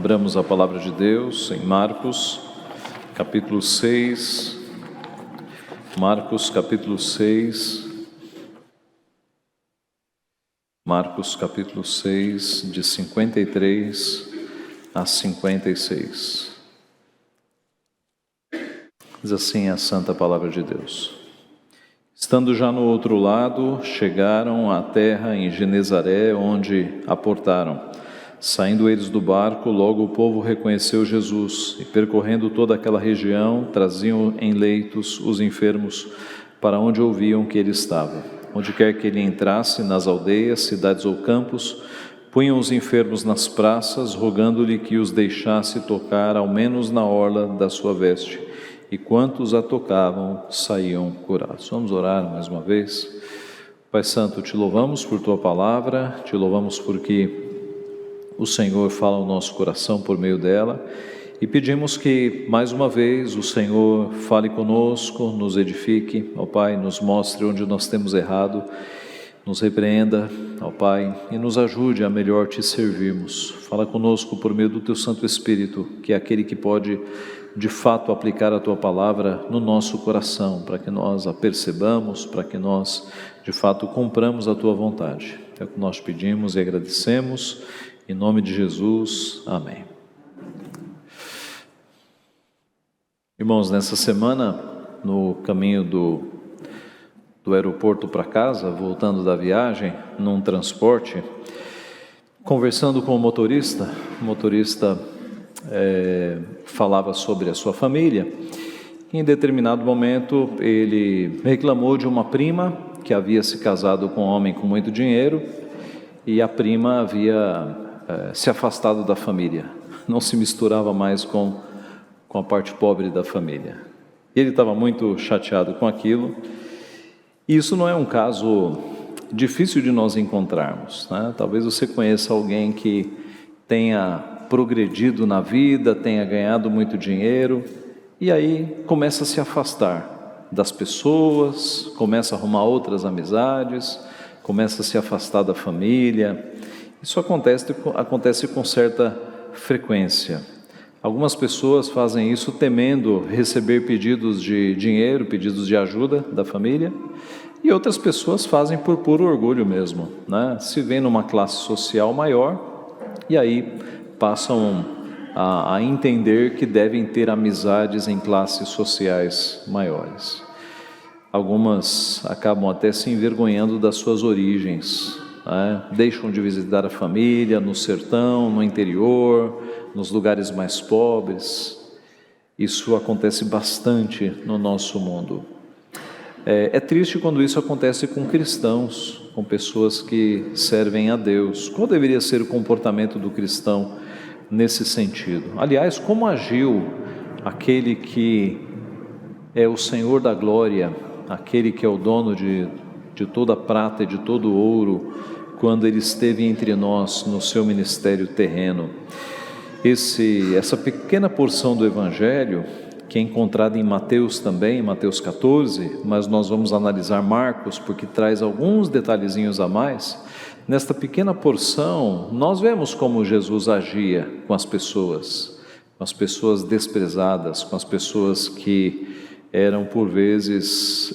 Abramos a palavra de Deus em Marcos, capítulo 6. Marcos, capítulo 6. Marcos, capítulo 6, de 53 a 56. Diz assim a santa palavra de Deus. Estando já no outro lado, chegaram à terra em Genezaré, onde aportaram. Saindo eles do barco, logo o povo reconheceu Jesus, e percorrendo toda aquela região, traziam em leitos os enfermos para onde ouviam que ele estava. Onde quer que ele entrasse, nas aldeias, cidades ou campos, punham os enfermos nas praças, rogando-lhe que os deixasse tocar ao menos na orla da sua veste. E quantos a tocavam, saíam curados. Vamos orar mais uma vez. Pai Santo, te louvamos por tua palavra, te louvamos porque o Senhor fala ao nosso coração por meio dela, e pedimos que mais uma vez o Senhor fale conosco, nos edifique, ó Pai, nos mostre onde nós temos errado, nos repreenda, ó Pai, e nos ajude a melhor te servirmos. Fala conosco por meio do teu Santo Espírito, que é aquele que pode de fato aplicar a tua palavra no nosso coração, para que nós a percebamos, para que nós de fato cumpramos a tua vontade. É o que nós pedimos e agradecemos. Em nome de Jesus, amém. Irmãos, nessa semana, no caminho do aeroporto para casa, voltando da viagem, num transporte, conversando com o motorista falava sobre a sua família. Em determinado momento, ele reclamou de uma prima que havia se casado com um homem com muito dinheiro, e a prima havia se afastado da família, não se misturava mais com a parte pobre da família. Ele estava muito chateado com aquilo, e isso não é um caso difícil de nós encontrarmos, né? Talvez você conheça alguém que tenha progredido na vida, tenha ganhado muito dinheiro, e aí começa a se afastar das pessoas, começa a arrumar outras amizades, começa a se afastar da família. Isso acontece com certa frequência. Algumas pessoas fazem isso temendo receber pedidos de dinheiro, pedidos de ajuda da família, e outras pessoas fazem por puro orgulho mesmo, né? Se veem numa classe social maior e aí passam a entender que devem ter amizades em classes sociais maiores. Algumas acabam até se envergonhando das suas origens, né? Deixam de visitar a família no sertão, no interior, nos lugares mais pobres. Isso acontece bastante no nosso mundo. É triste quando isso acontece com cristãos, com pessoas que servem a Deus. Qual deveria ser o comportamento do cristão nesse sentido? Aliás, como agiu aquele que é o Senhor da glória, aquele que é o dono de toda a prata e de todo o ouro, quando ele esteve entre nós no seu ministério terreno? Essa pequena porção do Evangelho, que é encontrada em Mateus também, Mateus 14, mas nós vamos analisar Marcos, porque traz alguns detalhezinhos a mais. Nesta pequena porção, nós vemos como Jesus agia com as pessoas desprezadas, com as pessoas que eram por vezes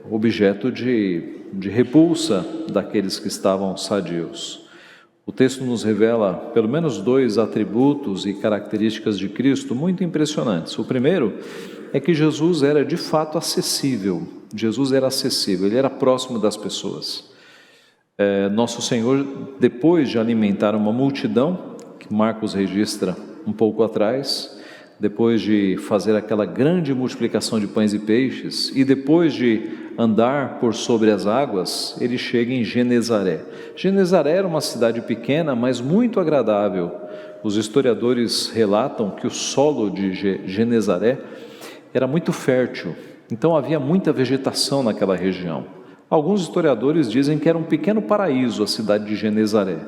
objeto de repulsa daqueles que estavam sadios. O texto nos revela pelo menos 2 atributos e características de Cristo muito impressionantes. O primeiro é que Jesus era de fato acessível. Jesus era acessível, ele era próximo das pessoas. Nosso Senhor, depois de alimentar uma multidão, que Marcos registra um pouco atrás, depois de fazer aquela grande multiplicação de pães e peixes, e depois de andar por sobre as águas, ele chega em Genezaré. Genezaré era uma cidade pequena, mas muito agradável. Os historiadores relatam que o solo de Genezaré era muito fértil, então havia muita vegetação naquela região. Alguns historiadores dizem que era um pequeno paraíso a cidade de Genezaré.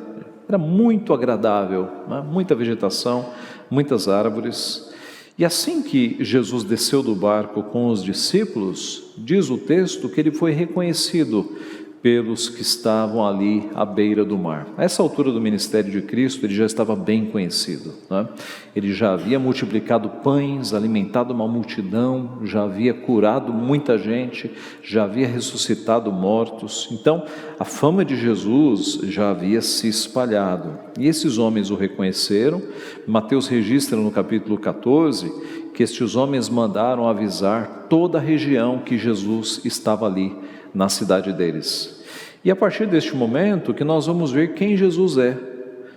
Era muito agradável, né? Muita vegetação, muitas árvores. E assim que Jesus desceu do barco com os discípulos, diz o texto que ele foi reconhecido pelos que estavam ali à beira do mar. A essa altura do ministério de Cristo, ele já estava bem conhecido, né? Ele já havia multiplicado pães, alimentado uma multidão, já havia curado muita gente, já havia ressuscitado mortos. Então, a fama de Jesus já havia se espalhado. E esses homens o reconheceram. Mateus registra no capítulo 14 que estes homens mandaram avisar toda a região que Jesus estava ali, na cidade deles. E a partir deste momento que nós vamos ver quem Jesus é.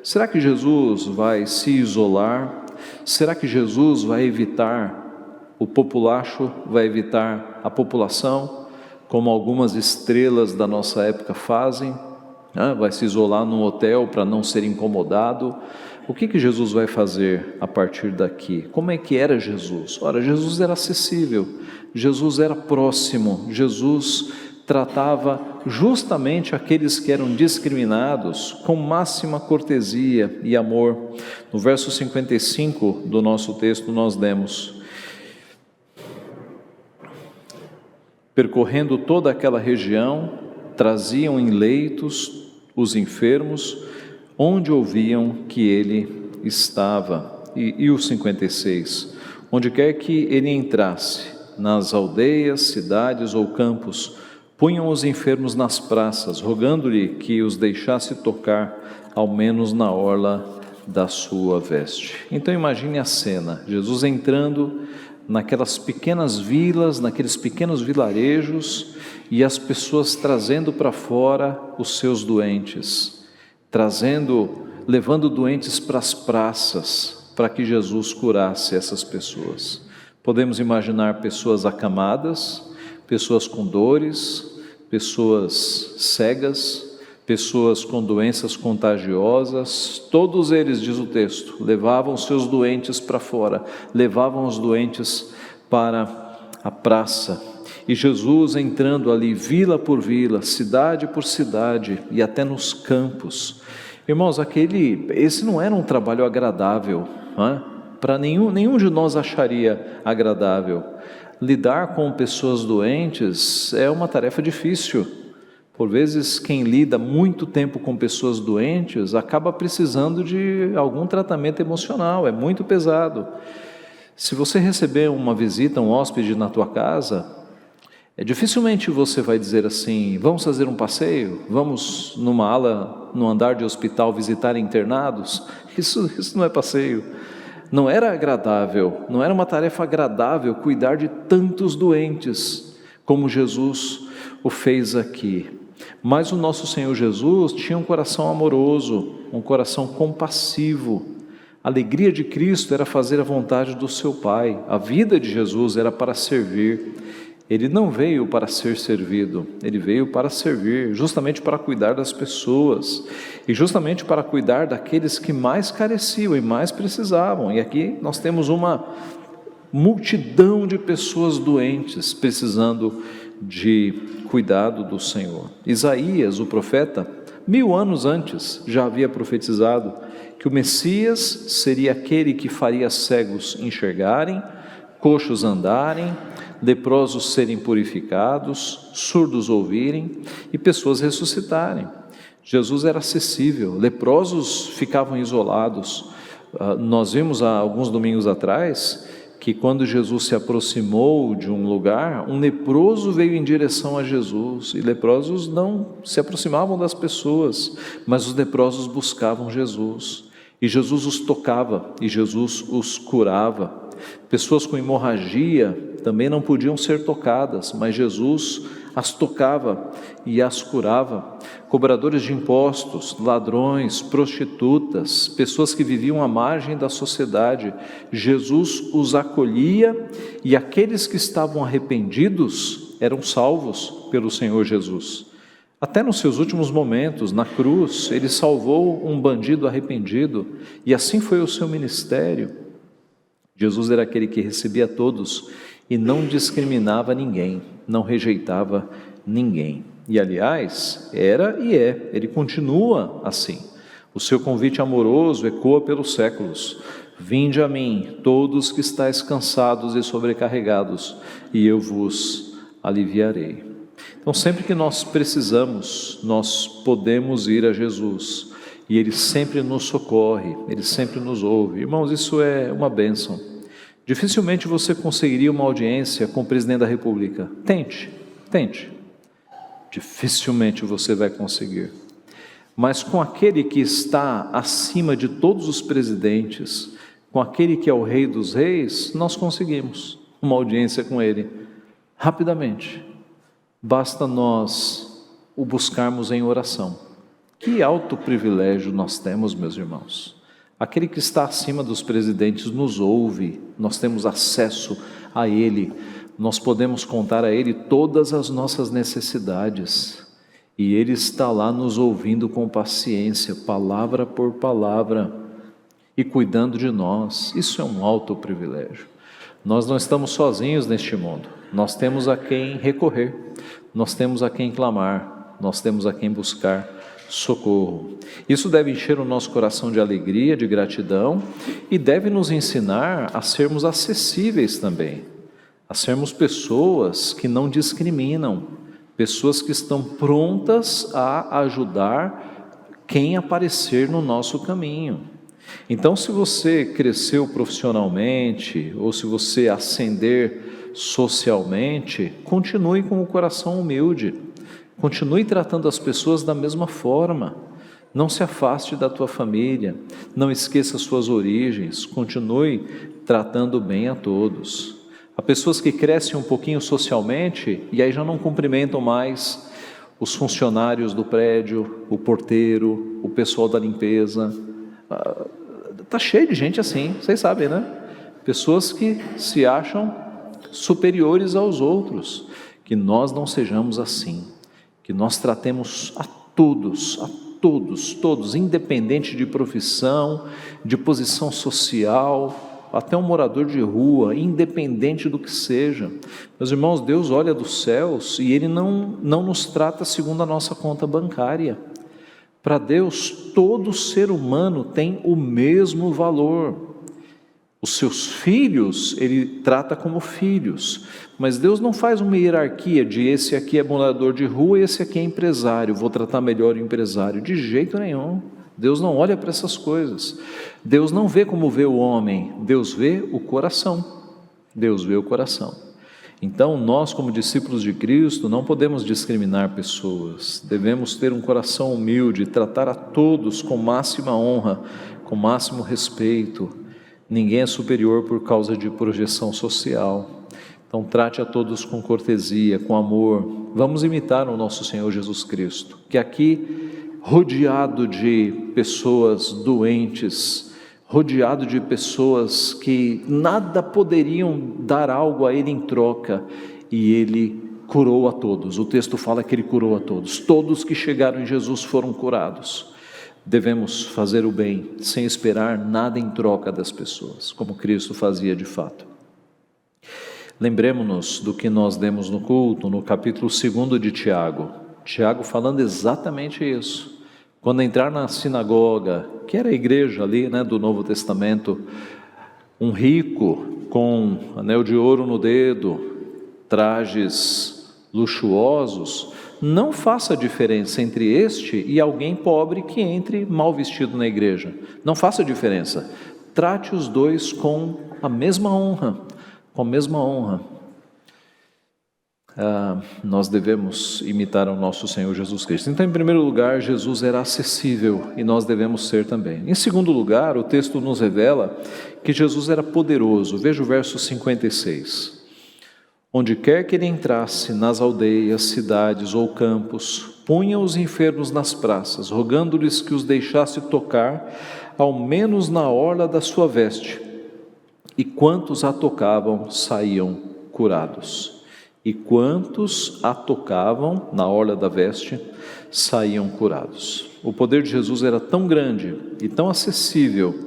Será que Jesus vai se isolar? Será que Jesus vai evitar o populacho, vai evitar a população, como algumas estrelas da nossa época fazem? Vai se isolar num hotel para não ser incomodado? O que Jesus vai fazer a partir daqui? Como é que era Jesus? Ora, Jesus era acessível, Jesus era próximo, Jesus tratava justamente aqueles que eram discriminados com máxima cortesia e amor. No verso 55 do nosso texto nós lemos: percorrendo toda aquela região, traziam em leitos os enfermos, onde ouviam que ele estava. E o 56, onde quer que ele entrasse, nas aldeias, cidades ou campos, punham os enfermos nas praças, rogando-lhe que os deixasse tocar, ao menos na orla da sua veste. Então imagine a cena, Jesus entrando naquelas pequenas vilas, naqueles pequenos vilarejos, e as pessoas trazendo para fora os seus doentes, levando doentes para as praças, para que Jesus curasse essas pessoas. Podemos imaginar pessoas acamadas, pessoas com dores, pessoas cegas, pessoas com doenças contagiosas. Todos eles, diz o texto, levavam seus doentes para fora, levavam os doentes para a praça. E Jesus entrando ali, vila por vila, cidade por cidade e até nos campos. Irmãos, esse não era um trabalho agradável, para nenhum de nós acharia agradável. Lidar com pessoas doentes é uma tarefa difícil. Por vezes, quem lida muito tempo com pessoas doentes acaba precisando de algum tratamento emocional, é muito pesado. Se você receber uma visita, um hóspede na tua casa, dificilmente você vai dizer assim: vamos fazer um passeio, vamos no andar de hospital visitar internados. Isso não é passeio. Não era agradável, não era uma tarefa agradável cuidar de tantos doentes, como Jesus o fez aqui. Mas o nosso Senhor Jesus tinha um coração amoroso, um coração compassivo. A alegria de Cristo era fazer a vontade do seu Pai. A vida de Jesus era para servir. Ele não veio para ser servido, ele veio para servir, justamente para cuidar das pessoas e justamente para cuidar daqueles que mais careciam e mais precisavam. E aqui nós temos uma multidão de pessoas doentes precisando de cuidado do Senhor. Isaías, o profeta, 1000 anos antes, já havia profetizado que o Messias seria aquele que faria cegos enxergarem, coxos andarem, leprosos serem purificados, surdos ouvirem e pessoas ressuscitarem. Jesus era acessível, leprosos ficavam isolados. Nós vimos há alguns domingos atrás que quando Jesus se aproximou de um lugar, um leproso veio em direção a Jesus, e leprosos não se aproximavam das pessoas, mas os leprosos buscavam Jesus, e Jesus os tocava, e Jesus os curava. Pessoas com hemorragia também não podiam ser tocadas, mas Jesus as tocava e as curava. Cobradores de impostos, ladrões, prostitutas, pessoas que viviam à margem da sociedade, Jesus os acolhia, e aqueles que estavam arrependidos eram salvos pelo Senhor Jesus. Até nos seus últimos momentos, na cruz, ele salvou um bandido arrependido, e assim foi o seu ministério. Jesus era aquele que recebia todos e não discriminava ninguém, não rejeitava ninguém. E aliás, era e é, ele continua assim. O seu convite amoroso ecoa pelos séculos: vinde a mim, todos que estáis cansados e sobrecarregados, e eu vos aliviarei. Então, sempre que nós precisamos, nós podemos ir a Jesus, e Ele sempre nos socorre, Ele sempre nos ouve. Irmãos, isso é uma bênção. Dificilmente você conseguiria uma audiência com o presidente da República. Tente. Dificilmente você vai conseguir. Mas com aquele que está acima de todos os presidentes, com aquele que é o Rei dos Reis, nós conseguimos uma audiência com Ele, rapidamente. Basta nós o buscarmos em oração. Que alto privilégio nós temos, meus irmãos. Aquele que está acima dos presidentes nos ouve, nós temos acesso a Ele, nós podemos contar a Ele todas as nossas necessidades, e Ele está lá nos ouvindo com paciência, palavra por palavra, e cuidando de nós. Isso é um alto privilégio. Nós não estamos sozinhos neste mundo, nós temos a quem recorrer, nós temos a quem clamar, nós temos a quem buscar socorro. Isso deve encher o nosso coração de alegria, de gratidão, e deve nos ensinar a sermos acessíveis também, a sermos pessoas que não discriminam, pessoas que estão prontas a ajudar quem aparecer no nosso caminho. Então, se você cresceu profissionalmente, ou se você ascender socialmente, continue com o coração humilde, continue tratando as pessoas da mesma forma, não se afaste da tua família, não esqueça suas origens, continue tratando bem a todos. Há pessoas que crescem um pouquinho socialmente e aí já não cumprimentam mais os funcionários do prédio, o porteiro, o pessoal da limpeza. Está cheio de gente assim, vocês sabem, né? Pessoas que se acham superiores aos outros. Que nós não sejamos assim, que nós tratemos a todos, independente de profissão, de posição social, até um morador de rua, independente do que seja. Meus irmãos, Deus olha dos céus e Ele não nos trata segundo a nossa conta bancária. Para Deus, todo ser humano tem o mesmo valor. Os seus filhos, Ele trata como filhos, mas Deus não faz uma hierarquia de esse aqui é morador de rua e esse aqui é empresário, vou tratar melhor o empresário. De jeito nenhum. Deus não olha para essas coisas. Deus não vê como vê o homem, Deus vê o coração. Deus vê o coração. Então, nós como discípulos de Cristo não podemos discriminar pessoas, devemos ter um coração humilde, tratar a todos com máxima honra, com máximo respeito. Ninguém é superior por causa de projeção social. Então, trate a todos com cortesia, com amor. Vamos imitar o nosso Senhor Jesus Cristo, que aqui, rodeado de pessoas doentes, rodeado de pessoas que nada poderiam dar algo a Ele em troca, e Ele curou a todos. O texto fala que Ele curou a todos. Todos que chegaram em Jesus foram curados. Devemos fazer o bem, sem esperar nada em troca das pessoas, como Cristo fazia de fato. Lembremos-nos do que nós demos no culto, no capítulo 2 de Tiago. Tiago falando exatamente isso. Quando entrar na sinagoga, que era a igreja ali, do Novo Testamento, um rico com anel de ouro no dedo, trajes luxuosos, não faça diferença entre este e alguém pobre que entre mal vestido na igreja. Não faça diferença. Trate os dois com a mesma honra, Nós devemos imitar o nosso Senhor Jesus Cristo. Então, em primeiro lugar, Jesus era acessível e nós devemos ser também. Em segundo lugar, o texto nos revela que Jesus era poderoso. Veja o verso 56. Onde quer que ele entrasse, nas aldeias, cidades ou campos, punha os enfermos nas praças, rogando-lhes que os deixasse tocar, ao menos na orla da sua veste. E quantos a tocavam, saíam curados. E quantos a tocavam na orla da veste, saíam curados. O poder de Jesus era tão grande e tão acessível,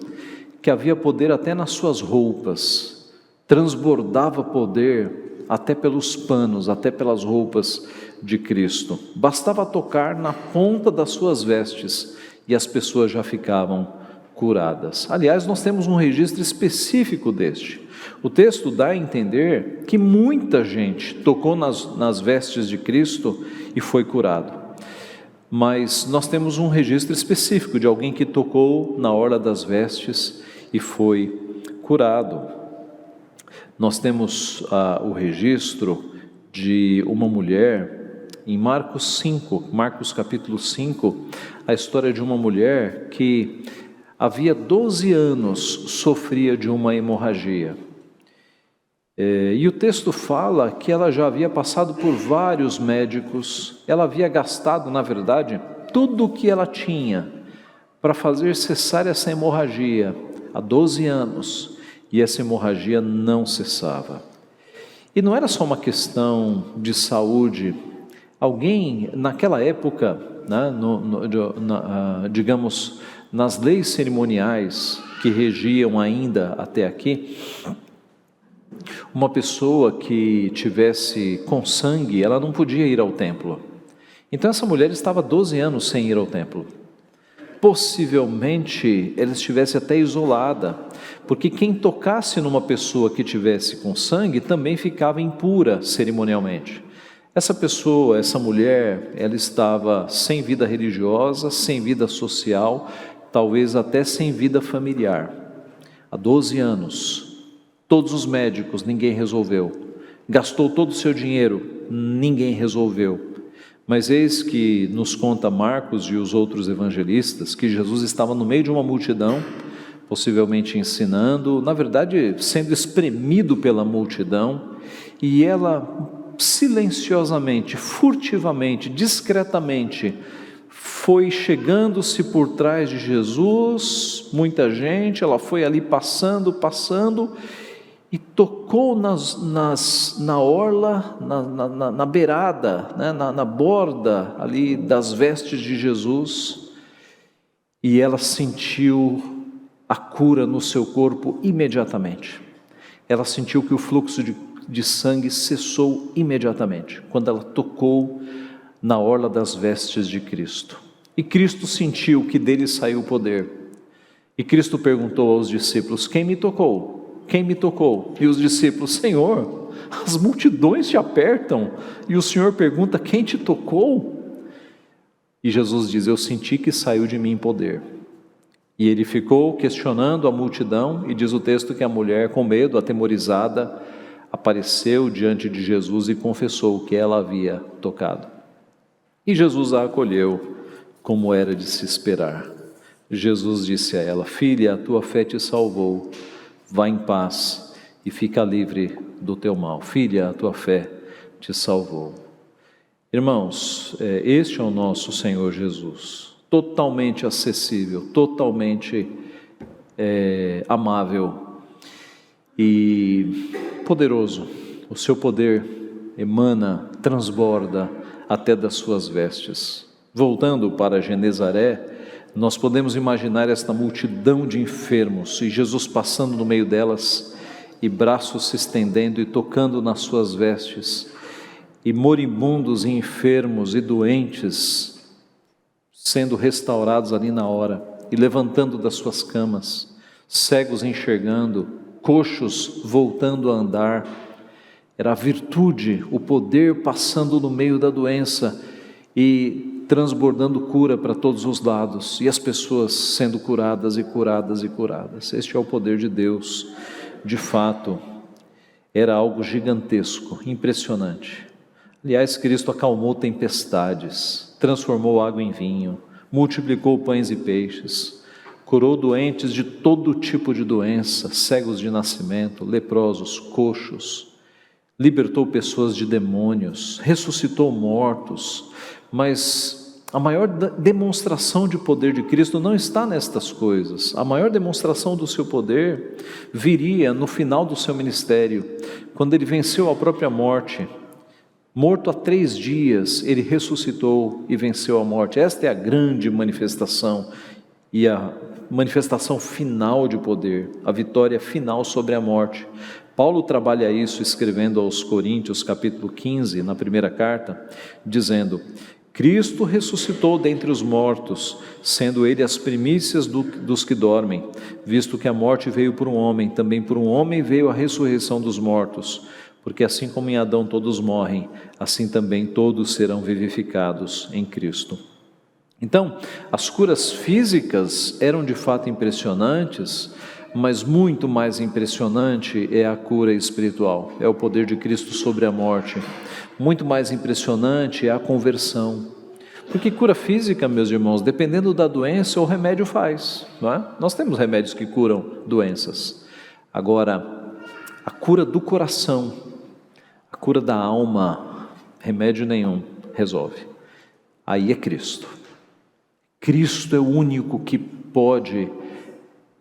que havia poder até nas suas roupas, transbordava poder até pelos panos, até pelas roupas de Cristo. Bastava tocar na ponta das suas vestes e as pessoas já ficavam curadas. Aliás, nós temos um registro específico deste. O texto dá a entender que muita gente tocou nas vestes de Cristo e foi curado. Mas nós temos um registro específico de alguém que tocou na orla das vestes e foi curado. Nós temos o registro de uma mulher em Marcos capítulo 5, a história de uma mulher que havia 12 anos sofria de uma hemorragia. E o texto fala que ela já havia passado por vários médicos, ela havia gastado, na verdade, tudo o que ela tinha para fazer cessar essa hemorragia há 12 anos, e essa hemorragia não cessava. E não era só uma questão de saúde. Alguém, naquela época, né, digamos, nas leis cerimoniais que regiam ainda até aqui, uma pessoa que tivesse com sangue, ela não podia ir ao templo. Então essa mulher estava 12 anos sem ir ao templo. Possivelmente ela estivesse até isolada, porque quem tocasse numa pessoa que tivesse com sangue também ficava impura cerimonialmente. Essa pessoa, essa mulher, ela estava sem vida religiosa, sem vida social, talvez até sem vida familiar. Há 12 anos. Todos os médicos, ninguém resolveu. Gastou todo o seu dinheiro, ninguém resolveu. Mas eis que nos conta Marcos e os outros evangelistas que Jesus estava no meio de uma multidão, possivelmente ensinando, na verdade sendo espremido pela multidão, e ela silenciosamente, furtivamente, discretamente, foi chegando-se por trás de Jesus, muita gente, ela foi ali passando, e tocou na orla, na beirada, né, na borda ali das vestes de Jesus, e ela sentiu a cura no seu corpo imediatamente. Ela sentiu que o fluxo de sangue cessou imediatamente, quando ela tocou na orla das vestes de Cristo. E Cristo sentiu que dele saiu o poder. E Cristo perguntou aos discípulos: quem me tocou? Quem me tocou? E os discípulos: Senhor, as multidões te apertam, e o Senhor pergunta: quem te tocou? E Jesus diz: eu senti que saiu de mim poder. E ele ficou questionando a multidão, e diz o texto que a mulher, com medo, atemorizada, apareceu diante de Jesus e confessou que ela havia tocado. E Jesus a acolheu, como era de se esperar. Jesus disse a ela: filha, a tua fé te salvou. Vá em paz e fica livre do teu mal. Filha, a tua fé te salvou. Irmãos, este é o nosso Senhor Jesus, totalmente acessível, totalmente amável e poderoso. O seu poder emana, transborda até das suas vestes. Voltando para Genezaré, nós podemos imaginar esta multidão de enfermos e Jesus passando no meio delas e braços se estendendo e tocando nas suas vestes, e moribundos e enfermos e doentes sendo restaurados ali na hora e levantando das suas camas, cegos enxergando, coxos voltando a andar. Era a virtude, o poder passando no meio da doença e transbordando cura para todos os lados, e as pessoas sendo curadas e curadas e curadas. Este é o poder de Deus. De fato, era algo gigantesco, impressionante. Aliás, Cristo acalmou tempestades, transformou água em vinho, multiplicou pães e peixes, curou doentes de todo tipo de doença, cegos de nascimento, leprosos, coxos, libertou pessoas de demônios, ressuscitou mortos. Mas a maior demonstração de poder de Cristo não está nestas coisas. A maior demonstração do seu poder viria no final do seu ministério, quando ele venceu a própria morte. Morto há 3 dias, ele ressuscitou e venceu a morte. Esta é a grande manifestação e a manifestação final de poder, a vitória final sobre a morte. Paulo trabalha isso escrevendo aos Coríntios, capítulo 15, na primeira carta, dizendo: Cristo ressuscitou dentre os mortos, sendo Ele as primícias dos que dormem, visto que a morte veio por um homem, também por um homem veio a ressurreição dos mortos, porque assim como em Adão todos morrem, assim também todos serão vivificados em Cristo. Então, as curas físicas eram de fato impressionantes, mas muito mais impressionante é a cura espiritual, é o poder de Cristo sobre a morte. Muito mais impressionante é a conversão. Porque cura física, meus irmãos, dependendo da doença, o remédio faz, não é? Nós temos remédios que curam doenças. Agora, a cura do coração, a cura da alma, remédio nenhum resolve. Aí é Cristo. Cristo é o único que pode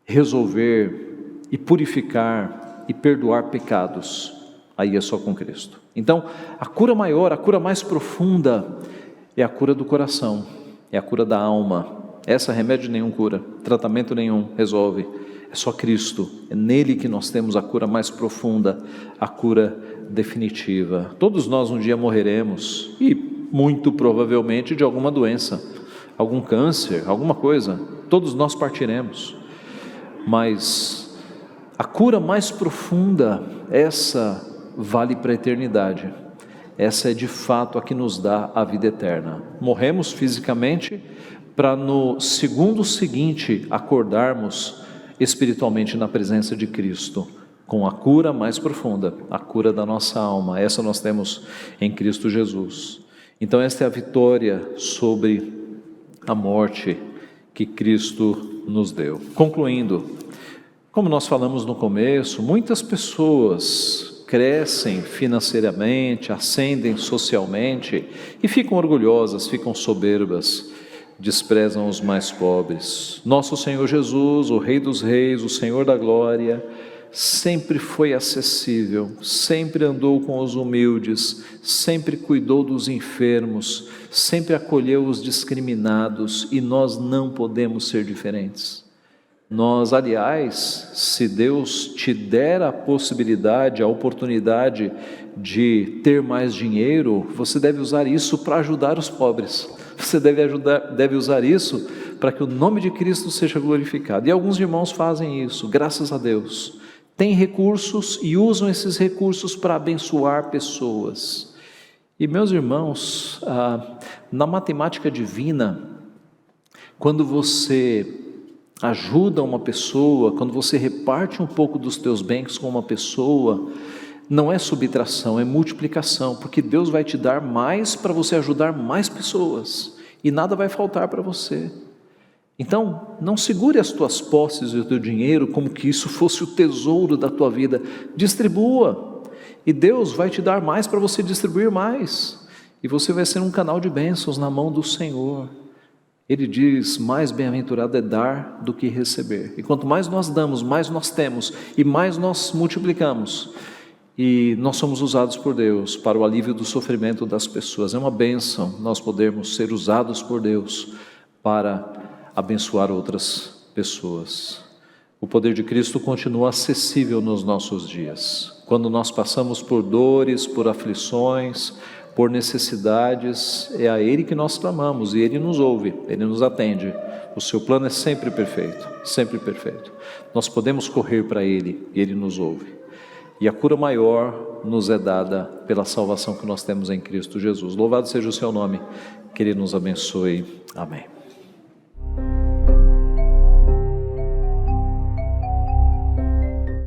resolver e purificar e perdoar pecados. Aí é só com Cristo. Então, a cura maior, a cura mais profunda é a cura do coração, é a cura da alma. Essa remédio nenhum cura, tratamento nenhum resolve. É só Cristo, é nele que nós temos a cura mais profunda, a cura definitiva. Todos nós um dia morreremos e muito provavelmente de alguma doença, algum câncer, alguma coisa. Todos nós partiremos. Mas a cura mais profunda, essa vale para a eternidade. Essa é de fato a que nos dá a vida eterna. Morremos fisicamente para no segundo seguinte acordarmos espiritualmente na presença de Cristo, com a cura mais profunda, a cura da nossa alma. Essa nós temos em Cristo Jesus. Então esta é a vitória sobre a morte que Cristo nos deu. Concluindo, como nós falamos no começo, muitas pessoas crescem financeiramente, ascendem socialmente e ficam orgulhosas, ficam soberbas, desprezam os mais pobres. Nosso Senhor Jesus, o Rei dos Reis, o Senhor da Glória, sempre foi acessível, sempre andou com os humildes, sempre cuidou dos enfermos, sempre acolheu os discriminados, e nós não podemos ser diferentes. Nós, aliás, se Deus te der a possibilidade, a oportunidade de ter mais dinheiro, você deve usar isso para ajudar os pobres. Você deve usar isso para que o nome de Cristo seja glorificado. E alguns irmãos fazem isso, graças a Deus. Têm recursos e usam esses recursos para abençoar pessoas. E meus irmãos, na matemática divina, quando você ajuda uma pessoa, quando você reparte um pouco dos teus bens com uma pessoa, não é subtração, é multiplicação, porque Deus vai te dar mais para você ajudar mais pessoas, e nada vai faltar para você. Então, não segure as tuas posses e o teu dinheiro como que isso fosse o tesouro da tua vida. Distribua, e Deus vai te dar mais para você distribuir mais, e você vai ser um canal de bênçãos na mão do Senhor. Ele diz, mais bem-aventurado é dar do que receber. E quanto mais nós damos, mais nós temos, e mais nós multiplicamos. E nós somos usados por Deus para o alívio do sofrimento das pessoas. É uma bênção nós podermos ser usados por Deus para abençoar outras pessoas. O poder de Cristo continua acessível nos nossos dias. Quando nós passamos por dores, por aflições, por necessidades, é a Ele que nós clamamos, e Ele nos ouve, Ele nos atende. O seu plano é sempre perfeito, sempre perfeito. Nós podemos correr para Ele, e Ele nos ouve. E a cura maior nos é dada pela salvação que nós temos em Cristo Jesus. Louvado seja o seu nome, que Ele nos abençoe. Amém.